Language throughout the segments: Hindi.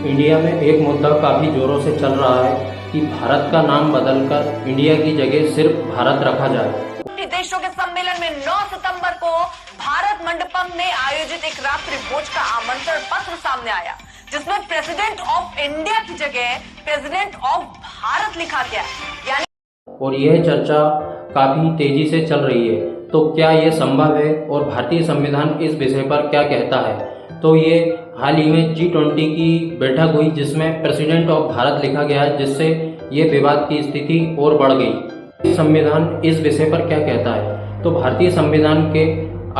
इंडिया में एक मुद्दा काफ़ी ज़ोरों से चल रहा है कि भारत का नाम बदलकर इंडिया की जगह सिर्फ भारत रखा जाए। देशों के सम्मेलन में 9 सितंबर को भारत मंडपम में आयोजित एक रात्रि भोज का आमंत्रण पत्र सामने आया, जिसमें प्रेसिडेंट ऑफ इंडिया की जगह प्रेसिडेंट ऑफ भारत लिखा गया, यानी और यह चर्चा काफ़ी तेजी से चल रही है। तो क्या यह संभव है और भारतीय संविधान इस विषय पर क्या कहता है? तो ये हाल ही में G20 की बैठक हुई, जिसमें प्रेसिडेंट ऑफ भारत लिखा गया है, जिससे ये विवाद की स्थिति और बढ़ गई। संविधान इस विषय पर क्या कहता है? तो भारतीय संविधान के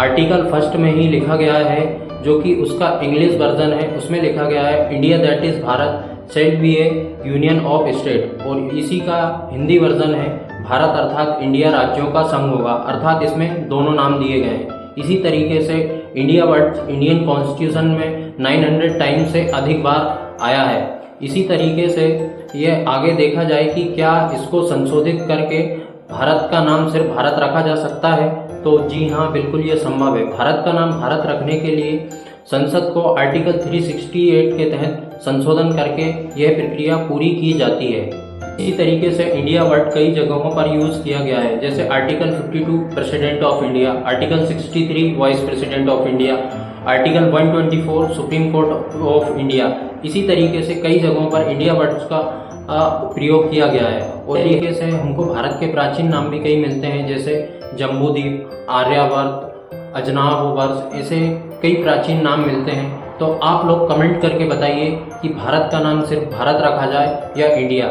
आर्टिकल 1 में ही लिखा गया है, जो कि उसका इंग्लिश वर्जन है। उसमें लिखा गया है India that is Bharat shall be A union of state, और इसी का हिंदी वर्जन है भारत अर्थात इंडिया राज्यों का संघ होगा, अर्थात इसमें दोनों नाम दिए गए हैं। इसी तरीके से इंडिया वर्ड इंडियन कॉन्स्टिट्यूशन में 900 टाइम्स से अधिक बार आया है। इसी तरीके से यह आगे देखा जाए कि क्या इसको संशोधित करके भारत का नाम सिर्फ भारत रखा जा सकता है? तो जी हाँ, बिल्कुल ये संभव है। भारत का नाम भारत रखने के लिए संसद को आर्टिकल 368 के तहत संशोधन करके यह प्रक्रिया पूरी की जाती है। इसी तरीके से इंडिया वर्ड कई जगहों पर यूज़ किया गया है, जैसे article 52 president of India, article 63 vice president of India, article 124 supreme court of India. इसी तरीके से कई जगहों पर इंडिया वर्ड्स का प्रयोग किया गया है। और तरीके से हमको भारत के प्राचीन नाम भी कई मिलते हैं, जैसे जम्बूद्वीप, आर्यावर्त, अजनाब वर्ष, ऐसे कई प्राचीन नाम मिलते हैं। तो आप लोग कमेंट करके बताइए कि भारत का नाम सिर्फ भारत रखा जाए या इंडिया।